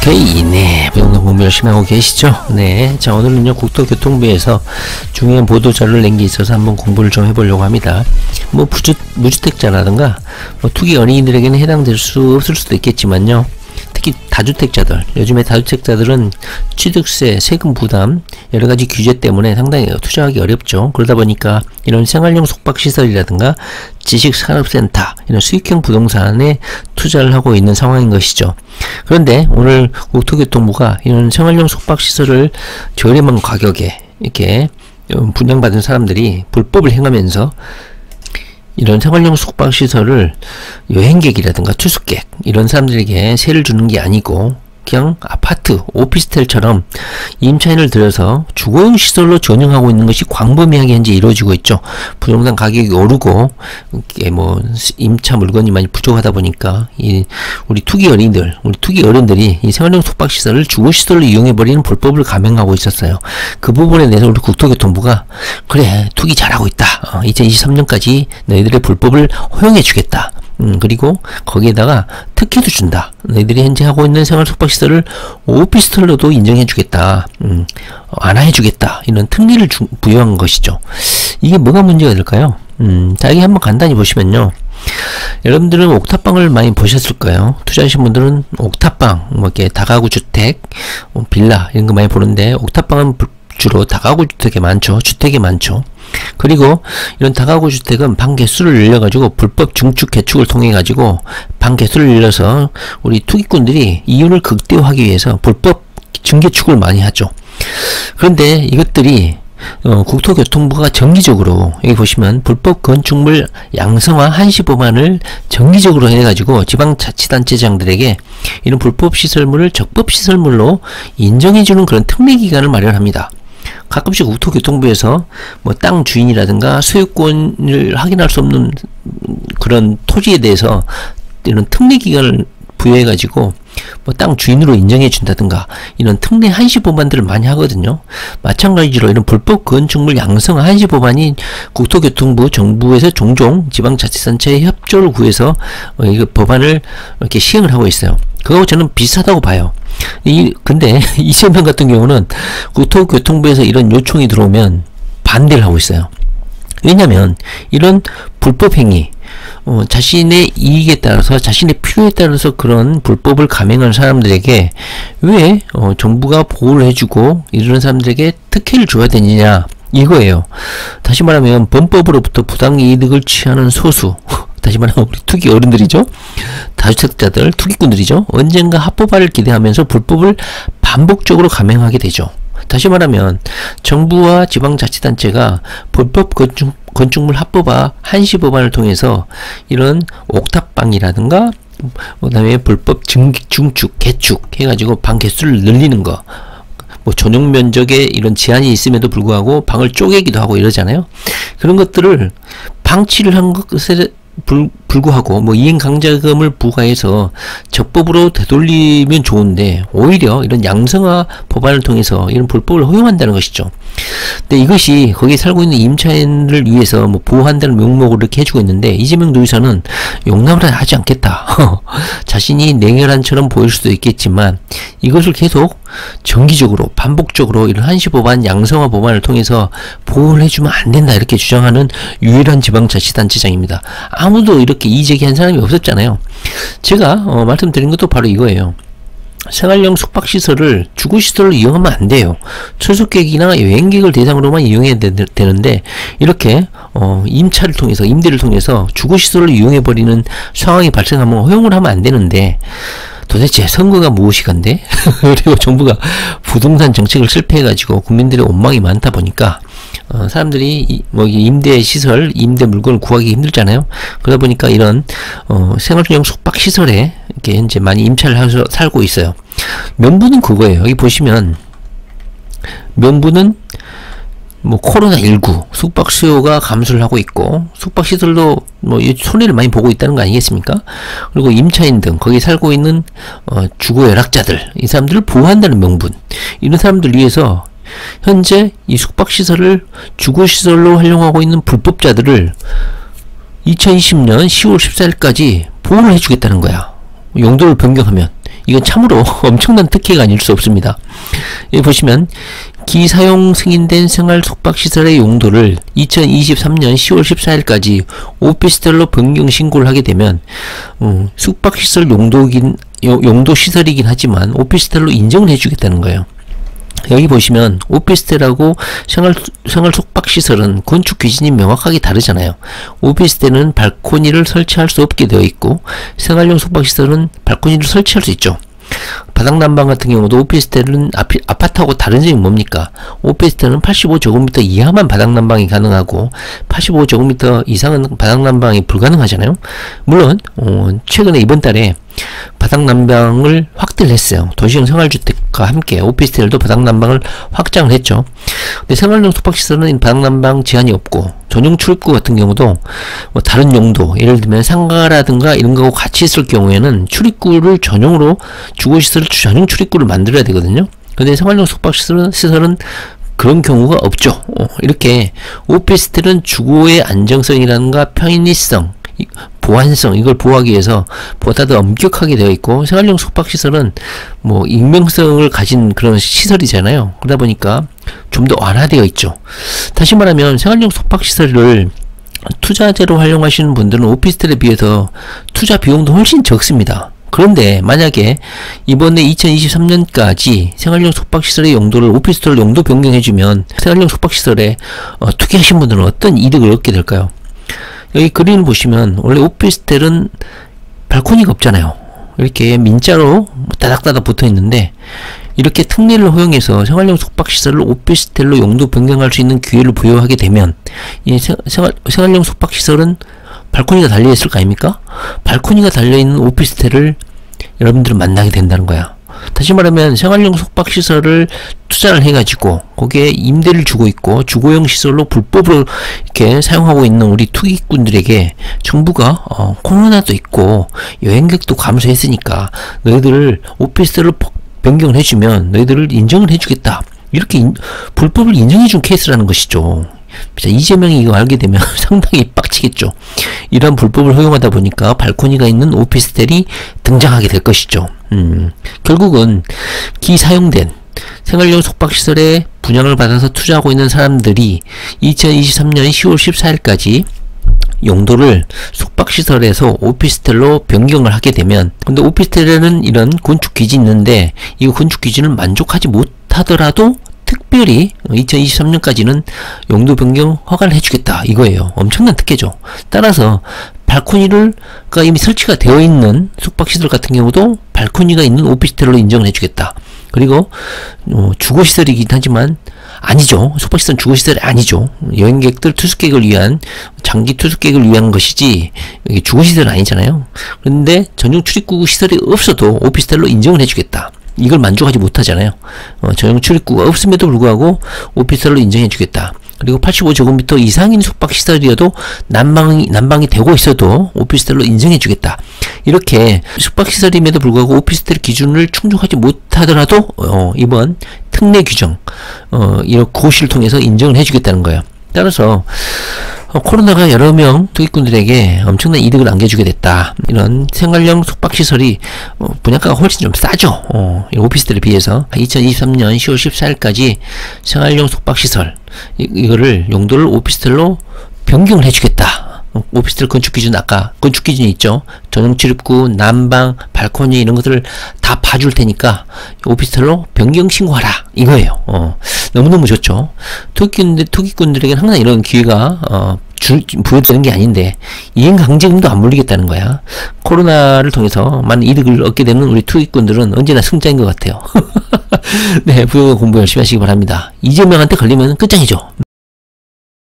오케이. 네, 부동산 공부 열심히 하고 계시죠? 네. 자, 오늘은요, 국토교통부에서 중요한 보도자료를 낸 게 있어서 한번 공부를 좀 해보려고 합니다. 뭐, 무주택자라든가, 뭐, 투기 어린이들에게는 해당될 수 없을 수도 있겠지만요. 특히 다주택자들, 요즘에 다주택자들은 취득세, 세금 부담, 여러가지 규제 때문에 상당히 투자하기 어렵죠. 그러다 보니까 이런 생활용 숙박시설이라든가 지식산업센터, 이런 수익형 부동산에 투자를 하고 있는 상황인 것이죠. 그런데 오늘 국토교통부가 이런 생활용 숙박시설을 저렴한 가격에 이렇게 분양받은 사람들이 불법을 행하면서 이런 생활용 숙박시설을 여행객이라든가 투숙객 이런 사람들에게 세를 주는 게 아니고 그냥 아파트, 오피스텔처럼 임차인을 들여서 주거용 시설로 전용하고 있는 것이 광범위하게 현재 이루어지고 있죠. 부동산 가격이 오르고 이게 뭐 임차 물건이 많이 부족하다 보니까 우리 투기 어른들이 이 생활용 숙박시설을 주거시설로 이용해버리는 불법을 감행하고 있었어요. 그 부분에 대해서 우리 국토교통부가 그래, 투기 잘하고 있다. 2023년까지 너희들의 불법을 허용해주겠다. 그리고 거기에다가 특혜도 준다. 너희들이 현재 하고 있는 생활 숙박시설을 오피스텔로도 인정해주겠다. 완화해주겠다. 이런 특례를 부여한 것이죠. 이게 뭐가 문제가 될까요? 자, 여기 한번 간단히 보시면요. 여러분들은 옥탑방을 많이 보셨을 거예요. 투자하신 분들은 옥탑방, 뭐 이렇게 다가구 주택, 빌라 이런 거 많이 보는데 옥탑방은 주로 다가구 주택이 많죠. 주택이 많죠. 그리고 이런 다가구 주택은 방 개수를 늘려가지고 불법 증축 개축을 통해 가지고 방 개수를 늘려서 우리 투기꾼들이 이윤을 극대화하기 위해서 불법 증개축을 많이 하죠. 그런데 이것들이 국토교통부가 정기적으로 여기 보시면 불법 건축물 양성화 한시 법안을 정기적으로 해가지고 지방자치단체장들에게 이런 불법 시설물을 적법 시설물로 인정해주는 그런 특례 기간을 마련합니다. 가끔씩 국토교통부에서 뭐 땅 주인이라든가 소유권을 확인할 수 없는 그런 토지에 대해서 이런 특례 기간을 부여해가지고 뭐 땅 주인으로 인정해 준다든가 이런 특례 한시 법안들을 많이 하거든요. 마찬가지로 이런 불법 건축물 양성 한시 법안이 국토교통부 정부에서 종종 지방자치단체의 협조를 구해서 이 법안을 이렇게 시행을 하고 있어요. 그거 저는 비슷하다고 봐요. 근데 이재명 같은 경우는 국토교통부에서 이런 요청이 들어오면 반대를 하고 있어요. 왜냐면 이런 불법 행위, 자신의 이익에 따라서 자신의 필요에 따라서 그런 불법을 감행한 사람들에게 왜 정부가 보호를 해주고 이런 사람들에게 특혜를 줘야 되느냐 이거예요. 다시 말하면 범법으로부터 부당이득을 취하는 소수, 다시 말하면 우리 투기 어른들이죠. 다주택자들, 투기꾼들이죠. 언젠가 합법화를 기대하면서 불법을 반복적으로 감행하게 되죠. 다시 말하면 정부와 지방자치단체가 불법 건축물 합법화 한시 법안을 통해서 이런 옥탑방이라든가 그 다음에 불법 증축, 개축 해가지고 방 개수를 늘리는 거, 뭐 전용 면적에 이런 제한이 있음에도 불구하고 방을 쪼개기도 하고 이러잖아요. 그런 것들을 방치를 한 것에 불구하고 뭐 이행강제금을 부과해서 적법으로 되돌리면 좋은데 오히려 이런 양성화 법안을 통해서 이런 불법을 허용한다는 것이죠. 근데 이것이 거기에 살고 있는 임차인을 위해서 뭐 보호한다는 명목으로 이렇게 해주고 있는데 이재명 도지사는 용납을 하지 않겠다. 자신이 냉혈한처럼 보일 수도 있겠지만 이것을 계속 정기적으로 반복적으로 이런 한시 법안 양성화 법안을 통해서 보호를 해주면 안 된다 이렇게 주장하는 유일한 지방자치단체장입니다. 아무도 이렇게 이의제기한 사람이 없었잖아요. 제가 말씀드린 것도 바로 이거예요. 생활용 숙박시설을 주거시설로 이용하면 안 돼요. 투숙객이나 여행객을 대상으로만 이용해야 되는데 이렇게 임차를 통해서 임대를 통해서 주거시설을 이용해버리는 상황이 발생하면 허용을 하면 안 되는데 도대체 선거가 무엇이건데 그리고 정부가 부동산 정책을 실패해가지고 국민들의 원망이 많다 보니까 사람들이 뭐 임대 시설, 임대 물건을 구하기 힘들잖아요. 그러다 보니까 이런 생활용 숙박 시설에 이렇게 현재 많이 임차를 해서 살고 있어요. 명분은 그거예요. 여기 보시면 명분은 뭐 코로나19 숙박 수요가 감소를 하고 있고 숙박시설도 뭐 손해를 많이 보고 있다는 거 아니겠습니까? 그리고 임차인 등 거기 살고 있는 주거 열악자들, 이 사람들을 보호한다는 명분, 이런 사람들 위해서 현재 이 숙박시설을 주거시설로 활용하고 있는 불법자들을 2020년 10월 14일까지 보호를 해주겠다는 거야. 용도를 변경하면 이건 참으로 엄청난 특혜가 아닐 수 없습니다. 여기 보시면 기사용 승인된 생활 숙박시설의 용도를 2023년 10월 14일까지 오피스텔로 변경 신고를 하게 되면 숙박시설 용도 시설이긴 하지만 오피스텔로 인정을 해주겠다는 거예요. 여기 보시면 오피스텔하고 생활 숙박시설은 건축 기준이 명확하게 다르잖아요. 오피스텔은 발코니를 설치할 수 없게 되어 있고 생활용 숙박시설은 발코니를 설치할 수 있죠. 바닥난방 같은 경우도 오피스텔은 아파트하고 다른 점이 뭡니까? 오피스텔은 85제곱미터 이하만 바닥난방이 가능하고 85제곱미터 이상은 바닥난방이 불가능하잖아요. 물론 최근에 이번 달에 바닥난방을 확대를 했어요. 도시형 생활주택과 함께 오피스텔도 바닥난방을 확장을 했죠. 근데 생활용 숙박시설은 바닥난방 제한이 없고 전용 출입구 같은 경우도 뭐 다른 용도, 예를 들면 상가라든가 이런 거하고 같이 있을 경우에는 출입구를 전용으로 주거시설 전용 출입구를 만들어야 되거든요. 근데 생활용 숙박시설은 그런 경우가 없죠. 이렇게 오피스텔은 주거의 안정성이라든가 편의성, 보안성, 이걸 보호하기 위해서 보다 더 엄격하게 되어 있고 생활용 숙박시설은 뭐 익명성을 가진 그런 시설이잖아요. 그러다 보니까 좀 더 완화되어 있죠. 다시 말하면 생활용 숙박시설을 투자재로 활용하시는 분들은 오피스텔에 비해서 투자 비용도 훨씬 적습니다. 그런데 만약에 이번에 2023년까지 생활용 숙박시설의 용도를 오피스텔 용도 변경해주면 생활용 숙박시설에 투기하신 분들은 어떤 이득을 얻게 될까요? 여기 그림을 보시면 원래 오피스텔은 발코니가 없잖아요. 이렇게 민자로 따닥따닥 붙어 있는데 이렇게 특례를 허용해서 생활용 숙박시설을 오피스텔로 용도 변경할 수 있는 기회를 부여하게 되면 이 생활용 숙박시설은 발코니가 달려있을 거 아닙니까? 발코니가 달려있는 오피스텔을 여러분들은 만나게 된다는 거야. 다시 말하면 생활용 숙박시설을 투자를 해가지고 거기에 임대를 주고 있고 주거용 시설로 불법으로 이렇게 사용하고 있는 우리 투기꾼들에게 정부가 코로나도 있고 여행객도 감소했으니까 너희들을 오피스텔로 변경을 해주면 너희들을 인정을 해주겠다, 이렇게 불법을 인정해준 케이스라는 것이죠. 이재명이 이거 알게 되면 상당히 빡치겠죠. 이러한 불법을 허용하다 보니까 발코니가 있는 오피스텔이 등장하게 될 것이죠. 결국은 기사용된 생활용 숙박시설에 분양을 받아서 투자하고 있는 사람들이 2023년 10월 14일까지 용도를 숙박시설에서 오피스텔로 변경을 하게 되면, 근데 오피스텔에는 이런 건축 기준이 있는데 이 건축 기준을 만족하지 못하더라도 특별히 2023년까지는 용도 변경 허가를 해주겠다 이거예요. 엄청난 특혜죠. 따라서 발코니가 이미 설치가 되어 있는 숙박시설 같은 경우도 발코니가 있는 오피스텔로 인정을 해주겠다. 그리고 주거시설이긴 하지만 아니죠. 숙박시설은 주거시설이 아니죠. 여행객들 투숙객을 위한, 장기 투숙객을 위한 것이지 이게 주거시설은 아니잖아요. 그런데 전용 출입구 시설이 없어도 오피스텔로 인정을 해주겠다. 이걸 만족하지 못하잖아요. 전용 출입구가 없음에도 불구하고 오피스텔로 인정해주겠다. 그리고 85제곱미터 이상인 숙박시설이어도 난방이 되고 있어도 오피스텔로 인정해주겠다. 이렇게 숙박시설임에도 불구하고 오피스텔 기준을 충족하지 못하더라도 이번 특례 규정, 이런 고시를 통해서 인정을 해주겠다는 거예요. 따라서 코로나가 여러 명 투기꾼들에게 엄청난 이득을 안겨주게 됐다. 이런 생활용 숙박시설이 분양가가 훨씬 좀 싸죠. 오피스텔에 비해서 2023년 10월 14일까지 생활용 숙박시설 이거를 용도를 오피스텔로 변경을 해주겠다. 오피스텔 건축기준, 아까 건축기준이 있죠. 전용 출입구, 난방, 발코니 이런 것들을 다 봐줄 테니까 오피스텔로 변경 신고하라 이거예요. 너무너무 좋죠. 투기꾼들에게는 항상 이런 기회가 부여되는 게 아닌데 이행강제금도 안 물리겠다는 거야. 코로나를 통해서 많은 이득을 얻게 되는 우리 투기꾼들은 언제나 승자인 것 같아요. 네, 부여가 공부 열심히 하시기 바랍니다. 이재명한테 걸리면 끝장이죠.